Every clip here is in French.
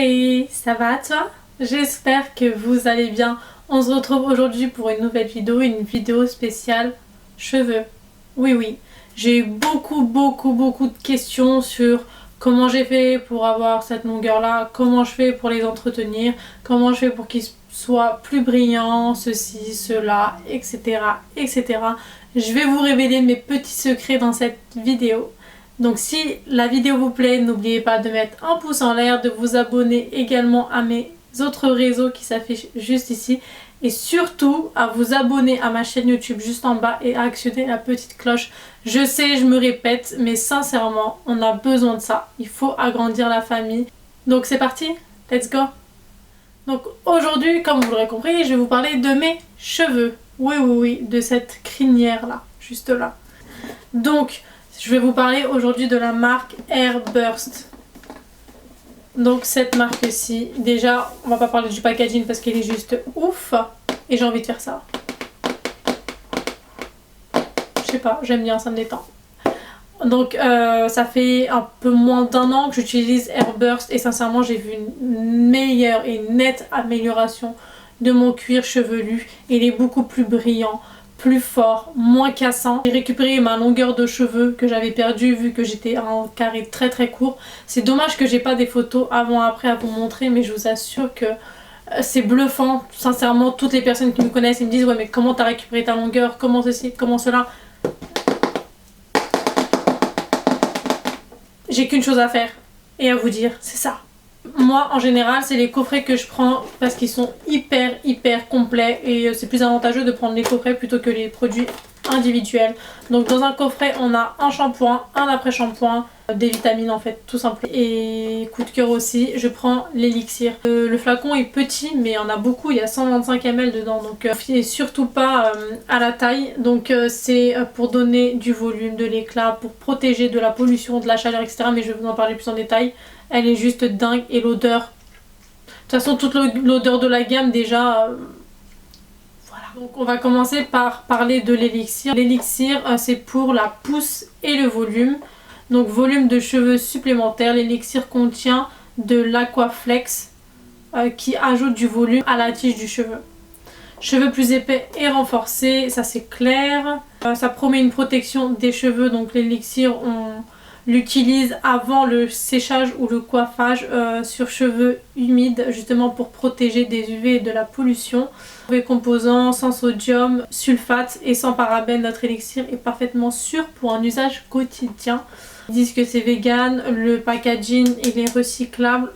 Hey, ça va toi? J'espère que vous allez bien. On se retrouve aujourd'hui pour une nouvelle vidéo, une vidéo spéciale cheveux. Oui, j'ai eu beaucoup de questions sur comment j'ai fait pour avoir cette longueur là, comment je fais pour les entretenir, comment je fais pour qu'ils soient plus brillants, ceci, cela, etc. Je vais vous révéler mes petits secrets dans cette vidéo. Donc si la vidéo vous plaît, n'oubliez pas de mettre un pouce en l'air, de vous abonner également à mes autres réseaux qui s'affichent juste ici et surtout à vous abonner à ma chaîne YouTube juste en bas et à actionner la petite cloche. Je sais, je me répète, mais sincèrement, on a besoin de ça. Il faut agrandir la famille. Donc c'est parti, let's go! Donc aujourd'hui, comme vous l'aurez compris, je vais vous parler de mes cheveux. Oui, de cette crinière là, juste là. Donc, je vais vous parler aujourd'hui de la marque Airburst. Donc cette marque-ci, déjà on va pas parler du packaging parce qu'il est juste ouf. Et j'ai envie de faire ça. Je sais pas, j'aime bien, ça me détend. Donc ça fait un peu moins d'1 an que j'utilise Airburst et sincèrement j'ai vu une meilleure et nette amélioration de mon cuir chevelu. Il est beaucoup plus brillant, plus fort, moins cassant. J'ai récupéré ma longueur de cheveux que j'avais perdue vu que j'étais en carré très court. C'est dommage que j'ai pas des photos avant-après à vous montrer, mais je vous assure que c'est bluffant. Sincèrement, toutes les personnes qui me connaissent ils me disent ouais mais comment t'as récupéré ta longueur, comment ceci, comment cela. J'ai qu'une chose à faire et à vous dire, c'est ça. Moi en général c'est les coffrets que je prends parce qu'ils sont hyper complets et c'est plus avantageux de prendre les coffrets plutôt que les produits individuels. Donc dans un coffret on a un shampoing, un après-shampoing, des vitamines en fait tout simplement. Et coup de cœur aussi, je prends l'élixir. Le flacon est petit mais il y en a beaucoup, il y a 125 ml dedans donc fiez surtout pas à la taille. Donc c'est pour donner du volume, de l'éclat, pour protéger de la pollution, de la chaleur etc. Mais je vais vous en parler plus en détail. Elle est juste dingue et l'odeur. De toute façon toute l'odeur de la gamme déjà... Voilà. Donc on va commencer par parler de l'élixir. L'élixir c'est pour la pousse et le volume. Donc volume de cheveux supplémentaire. L'élixir contient de l'aquaflex qui ajoute du volume à la tige du cheveu. Cheveux plus épais et renforcés, ça c'est clair. Ça promet une protection des cheveux. Donc l'élixir on l'utilise avant le séchage ou le coiffage sur cheveux humides justement pour protéger des UV et de la pollution. Les composants sans sodium, sulfate et sans parabènes, notre élixir est parfaitement sûr pour un usage quotidien. Ils disent que c'est vegan, le packaging il est recyclable,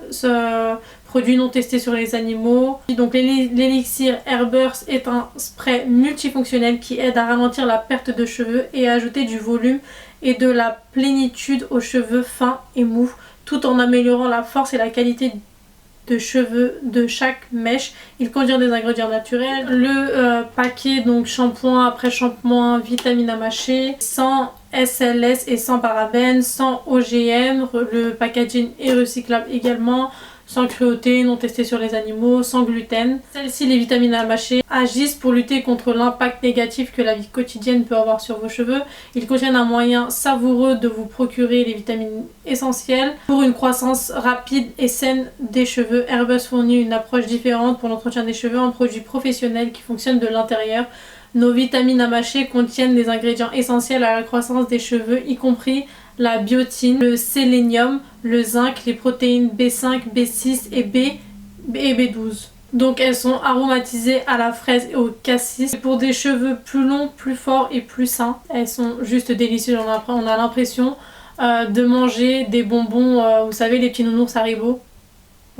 produit non testé sur les animaux. Donc l'élixir Airburst est un spray multifonctionnel qui aide à ralentir la perte de cheveux et à ajouter du volume et de la plénitude aux cheveux fins et mous, tout en améliorant la force et la qualité de cheveux de chaque mèche. Il contient des ingrédients naturels. Le paquet donc shampoing, après shampoing, vitamines à mâcher, sans SLS et sans parabènes, sans OGM. Le packaging est recyclable également. Sans cruauté, non testé sur les animaux, sans gluten. Celles-ci, les vitamines à mâcher, agissent pour lutter contre l'impact négatif que la vie quotidienne peut avoir sur vos cheveux. Ils contiennent un moyen savoureux de vous procurer les vitamines essentielles pour une croissance rapide et saine des cheveux. Airburst fournit une approche différente pour l'entretien des cheveux, un produit professionnel qui fonctionne de l'intérieur. Nos vitamines à mâcher contiennent des ingrédients essentiels à la croissance des cheveux, y compris la biotine, le sélénium, le zinc, les protéines B5, B6 et B12. Donc elles sont aromatisées à la fraise et au cassis. Pour des cheveux plus longs, plus forts et plus sains. Elles sont juste délicieuses. On a l'impression de manger des bonbons, vous savez les petits nounours Haribo.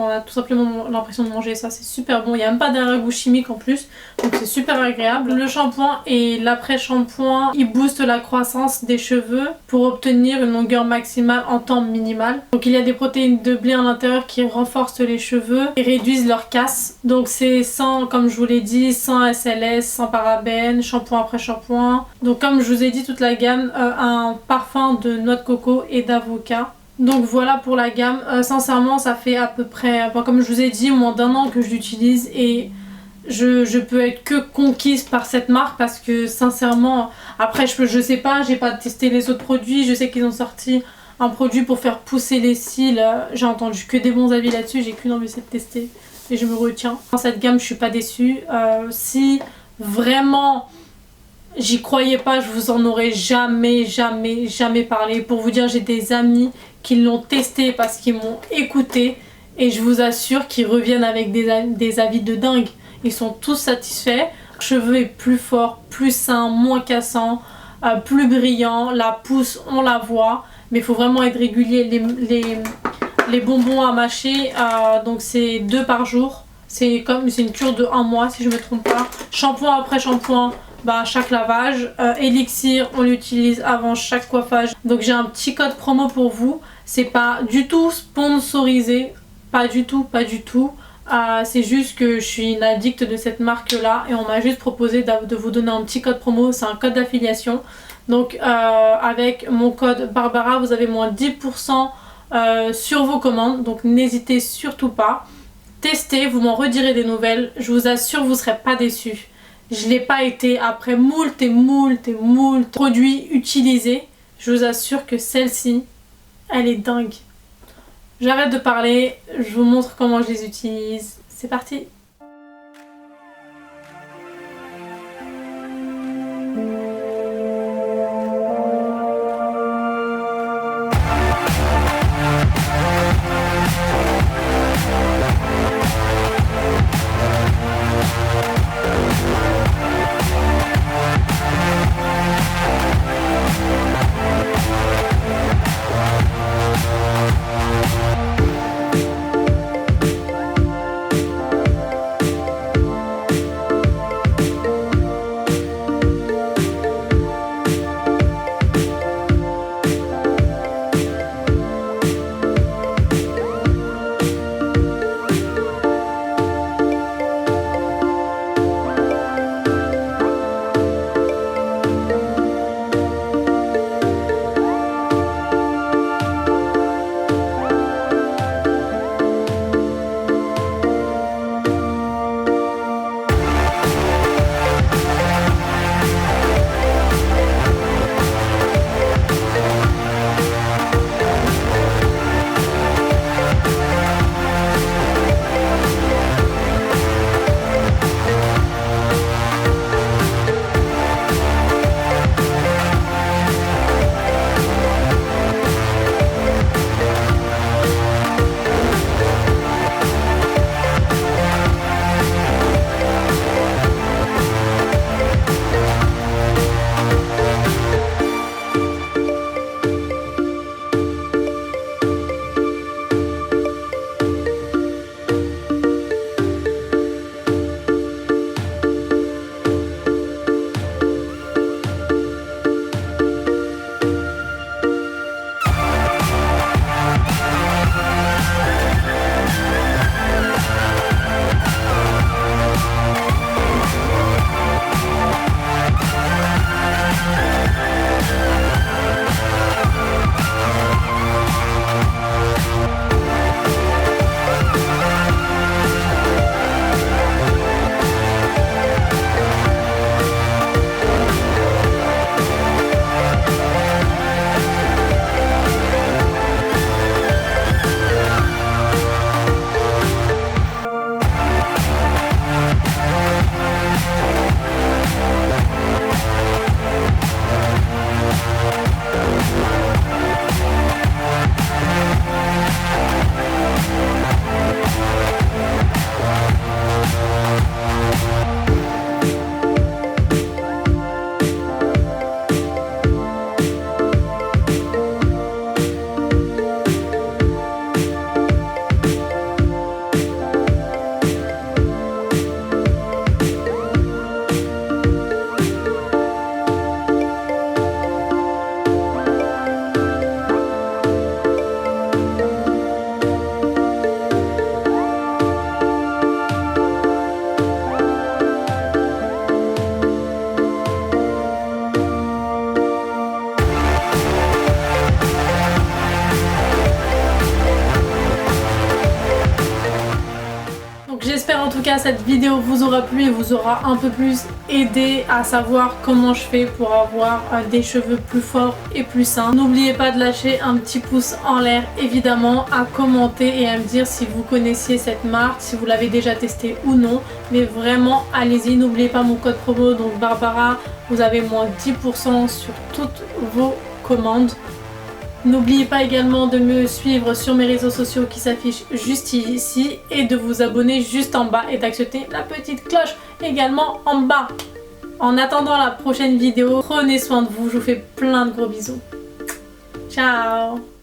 On a tout simplement l'impression de manger ça, c'est super bon, il n'y a même pas d'arrière-goût chimique en plus, donc c'est super agréable. Le shampoing et l'après-shampoing, ils boostent la croissance des cheveux pour obtenir une longueur maximale en temps minimal. Donc il y a des protéines de blé à l'intérieur qui renforcent les cheveux et réduisent leur casse. Donc c'est sans, comme je vous l'ai dit, sans SLS, sans parabènes, shampoing après shampoing. Donc comme je vous ai dit, toute la gamme, un parfum de noix de coco et d'avocat. Donc voilà pour la gamme, sincèrement ça fait à peu près, enfin, comme je vous ai dit, moins d'1 an que je l'utilise et je peux être que conquise par cette marque parce que sincèrement, après je sais pas, j'ai pas testé les autres produits, je sais qu'ils ont sorti un produit pour faire pousser les cils. J'ai entendu que des bons avis là-dessus, j'ai qu'une envie, c'est de tester et je me retiens. Dans cette gamme, je suis pas déçue. Si vraiment j'y croyais pas, je vous en aurais jamais parlé. Pour vous dire, j'ai des amis qui l'ont testé parce qu'ils m'ont écouté et je vous assure qu'ils reviennent avec des avis de dingue. Ils sont tous satisfaits. Le cheveu est plus fort, plus sain, moins cassant, plus brillant. La pousse, on la voit, mais il faut vraiment être régulier. Les bonbons à mâcher, donc c'est 2 par jour. C'est une cure de 1 mois si je me trompe pas. Shampoing après shampoing, chaque lavage. Élixir, on l'utilise avant chaque coiffage. Donc j'ai un petit code promo pour vous. C'est pas du tout sponsorisé, pas du tout. C'est juste que je suis une addict de cette marque là et on m'a juste proposé de vous donner un petit code promo. C'est un code d'affiliation. Donc avec mon code Barbara, vous avez moins 10% sur vos commandes. Donc n'hésitez surtout pas. Testez, vous m'en redirez des nouvelles. Je vous assure, vous ne serez pas déçus. Je ne l'ai pas été après moult produits utilisés. Je vous assure que celle-ci, elle est dingue. J'arrête de parler, je vous montre comment je les utilise. C'est parti! J'espère en tout cas cette vidéo vous aura plu et vous aura un peu plus aidé à savoir comment je fais pour avoir des cheveux plus forts et plus sains. N'oubliez pas de lâcher un petit pouce en l'air évidemment, à commenter et à me dire si vous connaissiez cette marque, si vous l'avez déjà testé ou non. Mais vraiment allez-y, n'oubliez pas mon code promo donc Barbara, vous avez moins 10% sur toutes vos commandes. N'oubliez pas également de me suivre sur mes réseaux sociaux qui s'affichent juste ici et de vous abonner juste en bas et d'actionner la petite cloche également en bas. En attendant la prochaine vidéo, prenez soin de vous, je vous fais plein de gros bisous. Ciao!